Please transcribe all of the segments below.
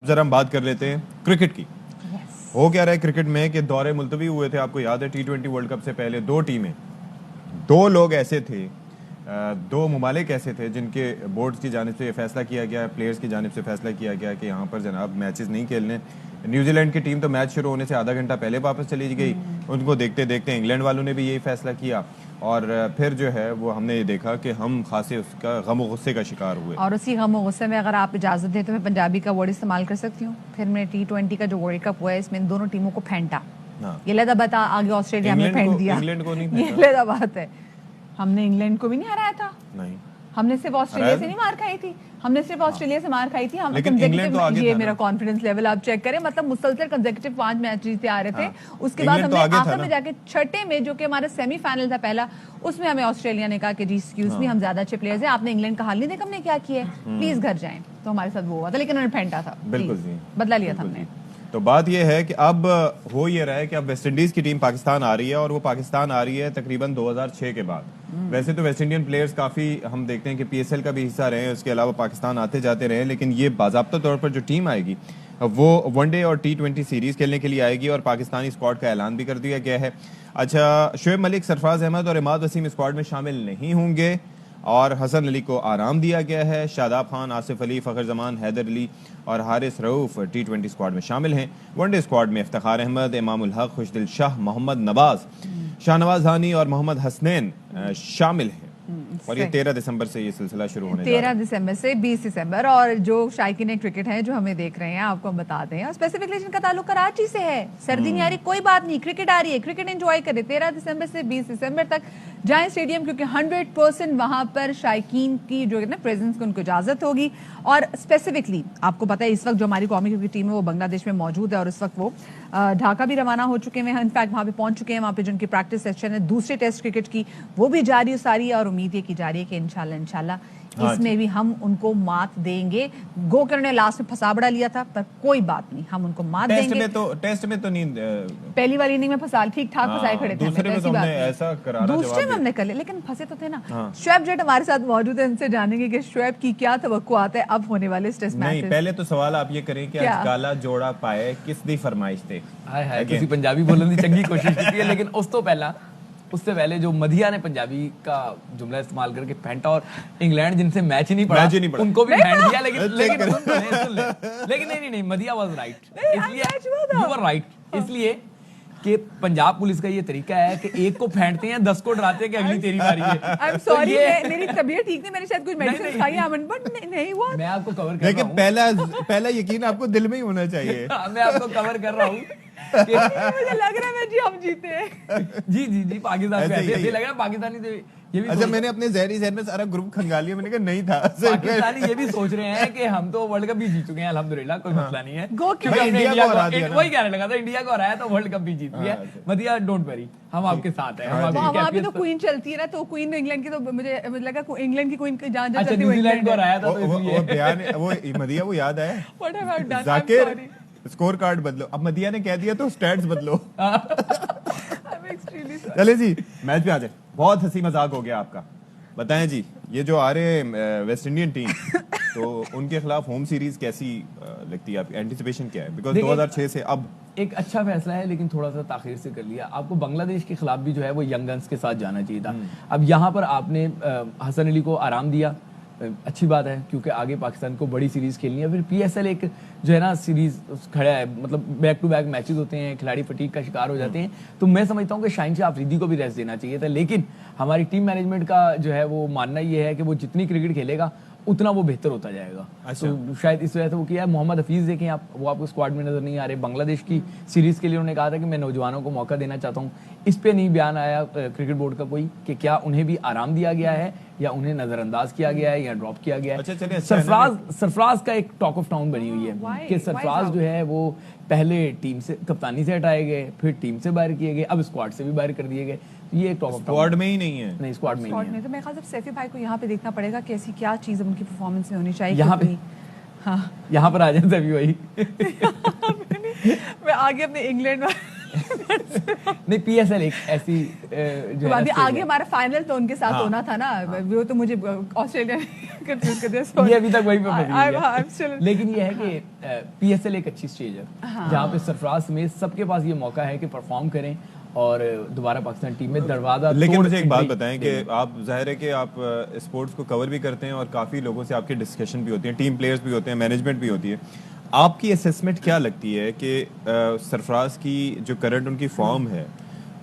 जरा हम बात कर लेते हैं क्रिकेट की। हो क्या रहा है क्रिकेट में कि दौरे मुलतवी हुए थे, आपको याद है T20 वर्ल्ड कप से पहले दो टीमें, दो लोग ऐसे थे, दो ममालिक ऐसे थे जिनके बोर्ड्स की जानिब से ये फैसला किया गया, प्लेयर्स की जानिब से फैसला किया गया कि यहाँ पर जनाब मैचेस नहीं खेलने। न्यूजीलैंड की टीम तो मैच शुरू होने से आधा घंटा पहले वापस चली गई, उनको देखते देखते इंग्लैंड वालों ने भी यही फैसला किया और फिर जो है वो हमने ये देखा कि हम खासे उसका गम और गुस्से का शिकार हुए। और उसी गम और गुस्से में अगर आप इजाज़त दें तो मैं पंजाबी का वर्ड इस्तेमाल कर सकती हूँ। फिर मैं T20 का जो वर्ल्ड कप हुआ है इसमें इन दोनों टीमों को फेंटा। ये लदा बता आगे ऑस्ट्रेलिया में फेंट दिया, इंग्लैंड को नहीं, ये लदा बात है। हमने इंग्लैंड को भी नहीं हराया था, नहीं हमने सिर्फ ऑस्ट्रेलिया से नहीं मार खाई थी, हमने सिर्फ ऑस्ट्रेलिया से मार खाई थी। हम लेकिन इंग्लैंड तो आगे ये था मेरा ना। कॉन्फिडेंस लेवल आप चेक करें, मतलब मुसलसल कंसेक्यूटिव 5 मैच जीते आ रहे थे। उसके बाद इंग्लैंड तो हमने आगे था आखिर ना। में जाके छठे में जो कि हमारा सेमीफाइनल था पहला, उसमें हमें ऑस्ट्रेलिया ने कहा कि जी एक्सक्यूज मी हम ज्यादा अच्छे प्लेयर्स हैं, आपने इंग्लैंड का हाल नहीं देखा हमने क्या किया है, प्लीज घर जाएं। तो हमारे साथ वो हुआ था, लेकिन उन्होंने फेंटा था, बिल्कुल जी, बदला लिया था बिल्कुल हमने। जी। तो बात यह है कि अब हो ये रहा है कि अब वेस्ट इंडीज की टीम पाकिस्तान आ रही है और वो पाकिस्तान आ रही है तकरीबन 2006 के बाद। वैसे तो वेस्ट इंडियन प्लेयर्स काफी हम देखते हैं कि PSL का भी हिस्सा रहे हैं, उसके अलावा पाकिस्तान आते जाते रहे, लेकिन ये बाज़ाब्ता तौर पर जो टीम आएगी वो वनडे और T20 सीरीज खेलने के लिए आएगी और पाकिस्तानी स्क्वाड का ऐलान भी कर दिया गया है। अच्छा, शुएब मलिक, सरफराज अहमद और इमाद वसीम स्क्वाड में शामिल नहीं होंगे और हसन अली को आराम दिया गया है। शादाब खान, आसिफ अली, फखर जमान, हैदर अली और हारिस रऊफ T20 स्क्वाड में शामिल हैं। वनडे स्क्वाड में इफ्तिखार अहमद, इमामुल हक, खुशदिल शाह, मोहम्मद नवाज, शाहनवाज हानी और मोहम्मद हसनैन शामिल हैं। और ये 13 दिसंबर से ये सिलसिला शुरू होने 13 दिसंबर से 20 दिसंबर। और जो शायकीन क्रिकेट है जो हमें देक रहे हैं, आपको हम बता दें, और स्पेसिफिकली जिनका ताल्लुक कराची से है, सर्दी नहीं आ रही कोई बात नहीं, क्रिकेट आ रही है, क्रिकेट एंजॉय करें। 13 दिसंबर से 20 दिसंबर तक जाएं स्टेडियम, क्योंकि 100% वहां पर शायकीन की जो है ना प्रेजेंस को उनको इजाजत होगी। और स्पेसिफिकली आपको पता है इस वक्त जो हमारी कौमी क्रिकेट टीम है वो बांग्लादेश में मौजूद है और इस वक्त वो ढाका भी रवाना हो चुके हैं, इनफैक्ट वहां पे पहुंच चुके हैं। वहां पे जो उनकी प्रैक्टिस सेशन है दूसरे टेस्ट क्रिकेट की वो भी जारी सारी है और उम्मीद ये की जा रही है कि इंशाल्लाह इसमें भी हम उनको मात देंगे। गो के उन्होंने लास्ट में फंसा बड़ा लिया था, पर कोई बात नहीं, हम उनको मात देंगे। टेस्ट में तो नहीं, पहली वाली इनिंग में फंसा ठीक ठाक फंसाए खड़े थे, दूसरे में तो हमने ऐसा करारा जवाब दूसरे में हमने कर लिया, लेकिन फंसे तो थे ना। शुएब जेट हमारे साथ मौजूद है, इनसे जानेंगे कि शुएब की क्या तवक्कुआत है अब होने वाले टेस्ट मैच। नहीं, पहले तो सवाल आप ये करें कि आज काला जोड़ा पाए किस दी फरमाइश थे। हाय हाय, ਤੁਸੀਂ पंजाबी बोलने की चंगी कोशिश की है, लेकिन उससे पहले जो मधिया ने पंजाबी का जुमला इस्तेमाल करके फेंटा और इंग्लैंड जिनसे मैच ही नहीं पड़ा उनको भी फेंट दिया, लेकिन नहीं मधिया वाज राइट, इसलिए यू वर राइट, इसलिए कि पंजाब पुलिस का ये तरीका है कि एक को फेंटते हैं 10 को डराते हैं कि अगली तेरी बारी है। आई एम सॉरी, मेरी तबीयत ठीक नहीं, मैंने शायद कुछ मेडिसिन खाई है बट नहीं हुआ। मैं आपको कवर कर रहा हूं, लेकिन पहला यकीन आपको दिल में ही होना चाहिए। मैं आपको कवर कर रहा हूं, मुझे लग रहा है जी हम जीते हैं। जी पाकिस्तान पे ऐसे लग रहा है, पाकिस्तानी तो ये भी अच्छा, मैंने अपने जहरी जहन में सारा ग्रुप खंगाल लिया, मैंने कहा नहीं था। पाकिस्तानी ये भी सोच रहे हैं कि हम तो वर्ल्ड कप भी जीत चुके हैं अल्हम्दुलिल्लाह, कोई मसला नहीं है, क्योंकि इंडिया को हरा दिया ना। वही कहने लगा था, इंडिया को हराया तो वर्ल्ड कप भी जीत गया। मदिया डोंट वरी, हम आपके साथ हैं। वहां पे तो क्वीन चलती है ना, तो क्वीन इंग्लैंड की, तो मुझे लगा इंग्लैंड की क्वीन जान अच्छा न्यूजीलैंड को हराया था, तो वो बयान वो मदिया वो याद है, what have I done, Zakir score card बदलो, अब मदिया ने कह दिया तो स्टैट्स बदलो। चले जी मैच पे आ जाए, बहुत हंसी मजाक हो गया आपका। बताएं जी, ये जो आ रहे वेस्ट इंडियन टीम तो उनके खिलाफ होम सीरीज कैसी लगती है, आपकी एंटिसिपेशन क्या है? बिकॉज 2006 से अब एक अच्छा फैसला है, लेकिन थोड़ा सा ताखिर से कर लिया। आपको बांग्लादेश के खिलाफ भी जो है वो यंग गन्स के साथ जाना चाहिए था। अब यहाँ पर आपने हसन अली को आराम दिया, अच्छी बात है, क्योंकि आगे पाकिस्तान को बड़ी सीरीज खेलनी है। फिर PSL एक जो है ना सीरीज खड़ा है, मतलब बैक टू बैक मैचेस होते हैं, खिलाड़ी फटीग का शिकार हो जाते हैं, तो मैं समझता हूँ कि शाहीन शाह अफरीदी को भी रेस्ट देना चाहिए था। लेकिन हमारी टीम मैनेजमेंट का जो है वो मानना ये है कि वो जितनी क्रिकेट खेलेगा उतना वो बेहतर होता जाएगा। अच्छा। तो शायद इस वजह से वो किया है। मोहम्मद हफीज देखें आप, वो आपको स्क्वाड में नजर नहीं आ रहे। बांग्लादेश की सीरीज के लिए उन्होंने कहा था कि मैं नौजवानों को मौका देना चाहता हूँ। इस पे नहीं बयान आया क्रिकेट बोर्ड का कोई कि क्या उन्हें भी आराम दिया गया है या उन्हें नजरअंदाज किया गया है या ड्रॉप किया गया है। अच्छा, सरफराज का एक टॉक ऑफ टाउन बनी हुई है कि सरफराज जो है वो पहले टीम से कप्तानी से हटाए गए, फिर टीम से बाहर किए गए, अब स्क्वाड से भी बाहर कर दिए गए। ये एक टॉक ऑफ स्क्वाड में ही नहीं है, नहीं स्क्वाड में नहीं है। तो मैं ख्याल से सैफी भाई को यहाँ पे देखना पड़ेगा कि ऐसी क्या चीज उनकी परफॉर्मेंस में होनी चाहिए यहाँ पे। हाँ, यहाँ पर आ जाए सभी वही। मैं आगे अपने इंग्लैंड नहीं, PSL एक ऐसी जो है अभी ना आगे हमारा फाइनल तो उनके साथ होना था ना, वो तो मुझे ऑस्ट्रेलिया कंफ्यूज कर दिया। ये अभी तक वहीं पे फंसी हुई है। I'm still- लेकिन ये है कि PSL एक अच्छी स्टेज है जहाँ पे सरफराज समेत सबके पास ये मौका है कि परफॉर्म करें और दोबारा पाकिस्तान टीम में दरवाजा लेकिन तोड़ मुझे एक बात entry बताएं कि आप जाहिर है कि आप स्पोर्ट्स को कवर भी करते हैं और काफ़ी लोगों से आपकी डिस्कशन भी होती है, टीम प्लेयर्स भी होते हैं, मैनेजमेंट भी होती है। आपकी असेसमेंट क्या लगती है कि सरफराज की जो करंट उनकी फॉर्म है,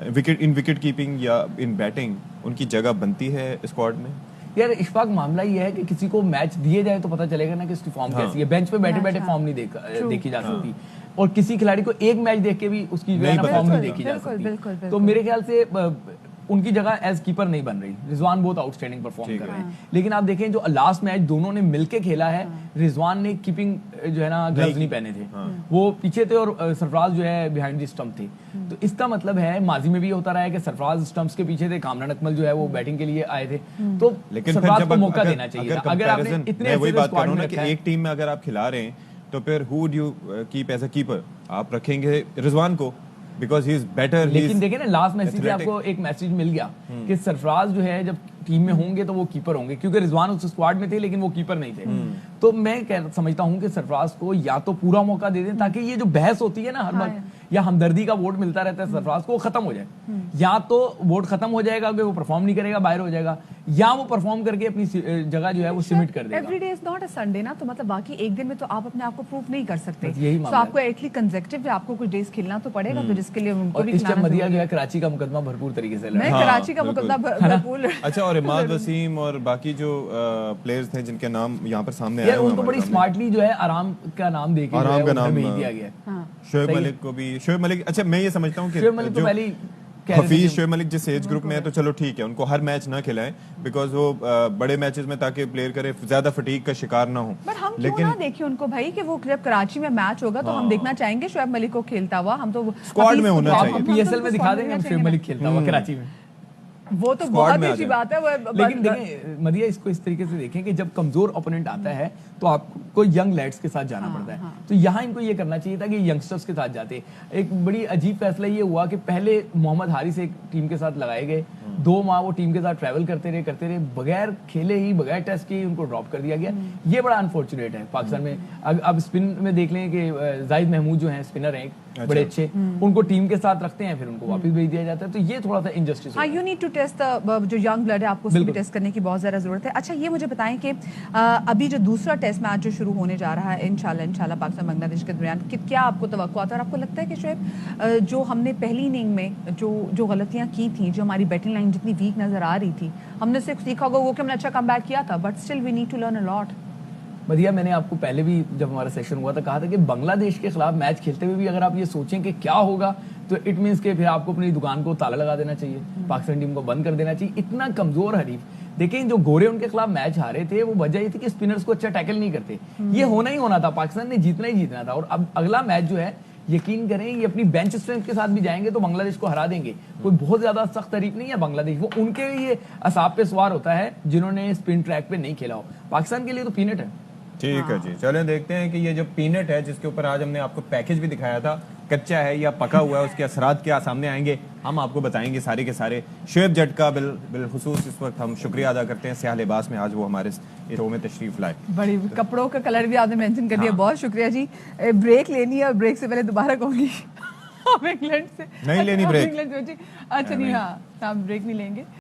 विकेट कीपिंग या इन बैटिंग, उनकी जगह बनती है स्क्वाड में? यार इशफाक, मामला ये है कि किसी को मैच दिए जाए तो पता चलेगा ना कि उसकी फॉर्म कैसी है। बेंच पे बैठे बैठे फॉर्म नहीं देखी जा सकती, और किसी खिलाड़ी को एक मैच देख के भी उसकी जो है ना फॉर्म नहीं देखी जा सकती। तो मेरे ख्याल से उनकी जगह एज कीपर नहीं बन रही। रिजवान बहुत आउटस्टैंडिंग परफॉर्म कर रहे हैं, लेकिन आप देखें जो लास्ट मैच दोनों ने मिलके खेला है, रिजवान ने कीपिंग जो है ना ग्लव्स नहीं पहने थे, वो पीछे थे और सरफराज जो है बिहाइंड द स्टंप थे। तो इसका मतलब है माजी में भी होता रहा है कि सरफराज स्टंप्स के पीछे थे, कामरान अकमल जो है वो बैटिंग के लिए आए थे। तो लेकिन सरफराज को मौका देना चाहिए था। अगर आपने इतने वही बात कर रहा हूं ना रखा कि है, एक टीम में अगर आप खिला रहे हैं तो फिर who would you keep as a keeper? आप रखेंगे रिजवान को बिकॉज ही इज बेटर। लेकिन देखें ना लास्ट मैच से आपको एक मैसेज मिल गया कि सरफराज जो है जब टीम में होंगे तो वो कीपर होंगे, क्योंकि रिजवान उस स्क्वाड में थे लेकिन वो कीपर नहीं थे। तो मैं समझता हूं कि सरफराज को या तो पूरा मौका दे दें ताकि ये जो बहस होती है ना हर वक्त, या हमदर्दी का वोट मिलता रहता है सरफराज को, वो खत्म हो जाए। या तो वोट खत्म हो जाएगा कि वो परफॉर्म नहीं करेगा, बाहर हो जाएगा, या वो परफॉर्म करके अपनी जगह जो है वो सिमिट कर देगा। Every day is not a Sunday ना, तो मतलब बाकी एक दिन में तो आप अपने आप को प्रूव नहीं कर सकते। यही तो मामला आपको एटलीस्ट कंसेक्टिव आपको कुछ डेज खेलना तो पड़ेगा, तो जिसके लिए उनको और भी इस टाइम खिलाना मदिया जरूरी जो है। है कराची का मुकदमा भरपूर तरीके से लड़ नहीं, रहा है। कराची का बिल्कुल। मुकदमा भरपूर। अच्छा, और इमाद वसीम और बाकी जो प्लेयर्स थे जिनके नाम यहाँ पर सामने आए यार हुए हैं उनको बड़ी हमारे सामने। स्मार्टली जो है आराम का नाम देके जो है आराम वो का घर नाम भेज दिया गया है। शोएब सही है। मलिक को भी, शोएब मलिक, अच्छा मैं ये समझता हूँ कि शोएब मलिक तो जो पहले ही कह रहे थे हफीज कि- शोएब मलिक जिस एज ग्रुप में है तो चलो ठीक है, उनको हर मैच ना खिलाएं बिकॉज वो बड़े मैचेस में ताकि प्लेयर करे ज्यादा फटीग का शिकार ना हो। बट हम क्यों ना देखें उनको भाई कि वो जब कराची में मैच होगा तो हम देखना चाहेंगे शोएब मलिक को खेलता हुआ। हम तो स्क्वाड में होना चाहिए। हम तो PSL में उनको दिखा स्क्वाड देंगे हम में शोएब मलिक खेलता हुआ कराची में। वो तो स्क्वाड बहुत में ही आ अच्छी जाए। बात है लेकिन देखें मदिया, इसको इस तरीके से देखें कि जब कमजोर ओपोनेंट आता है तो आपको यंग लैड्स के साथ जाना पड़ता है। तो यहाँ इनको ये करना चाहिए था कि यंगस्टर्स के साथ जाते। एक बड़ी अजीब फैसला ये हुआ कि पहले मोहम्मद हारिस एक टीम के साथ लगाए गए, 2 माह वो टीम के साथ ट्रैवल करते रहे, बगैर खेले ही, बगैर टेस्ट के ही उनको ड्रॉप कर दिया गया। ये बड़ा अनफॉर्चुनेट है पाकिस्तान में। अब स्पिन में देख लें कि जाहिद महमूद जो है स्पिनर हैं बड़े अच्छे, उनको टीम के साथ रखते हैं फिर उनको वापस भेज दिया जाता है। तो ये थोड़ा सा इनजस्टिस है। यू नीड टू टेस्ट जो यंग ब्लड है, आपको उसको भी टेस्ट करने की बहुत ज़्यादा ज़रूरत है। अच्छा, ये मुझे बताएं कि अभी जो दूसरा टेस्ट मैच जो शुरू होने जा रहा है इंशाल्लाह पाकिस्तान बांग्लादेश के दरमियान, क्या आपको तवक्कुआत आता है और आपको लगता है कि शोएब जो हमने पहली इनिंग में जो गलतियां की थी, जो हमारी बैटिंग लाइन जितनी वीक नजर आ रही थी, हमने सिर्फ सीखा होगा वो कि हमने अच्छा कम बैक किया था, but still we need to learn a lot. मदिया, मैंने आपको पहले भी जब हमारा सेशन हुआ था कहा था कि बांग्लादेश के खिलाफ मैच खेलते हुए भी अगर आप ये सोचें कि क्या होगा तो इट मीन्स कि फिर आपको अपनी दुकान को ताला लगा देना चाहिए, पाकिस्तान टीम को बंद कर देना चाहिए। इतना कमजोर हरीफ। देखिए जो गोरे उनके खिलाफ मैच हारे थे वो वजह ये थी कि स्पिनर्स को अच्छा टैकल नहीं करते। ये होना ही होना था, पाकिस्तान ने जीतना ही जीतना था। और अब अगला मैच जो है, यकीन करें ये अपनी बेंच स्ट्रेंथ के साथ भी जाएंगे तो बांग्लादेश को हरा देंगे। कोई बहुत ज्यादा सख्त तारीफ नहीं है बांग्लादेश, वो उनके लिए असाब पे सवार होता है जिन्होंने स्पिन ट्रैक पे नहीं खेला हो। पाकिस्तान के लिए तो पीनट है। ठीक है जी, चलें देखते हैं कि ये जो पीनट है जिसके ऊपर आज हमने आपको पैकेज भी दिखाया था, कच्चा है या पका हुआ है, उसके असरात क्या सामने आएंगे हम आपको बताएंगे सारे के सारे। शोएब जट का बिलखुसूस इस वक्त हम शुक्रिया अदा करते हैं, स्याह लिबास में आज वो हमारे शो में तशरीफ लाए। बड़ी कपड़ों का कलर भी आपने मेंशन कर दिया, बहुत शुक्रिया जी। ब्रेक लेनी है और ब्रेक से पहले दोबारा कहूंगी हम इंग्लैंड से नहीं लेनी ब्रेक। इंग्लैंड से अच्छा नहीं, हाँ ब्रेक नहीं लेंगे।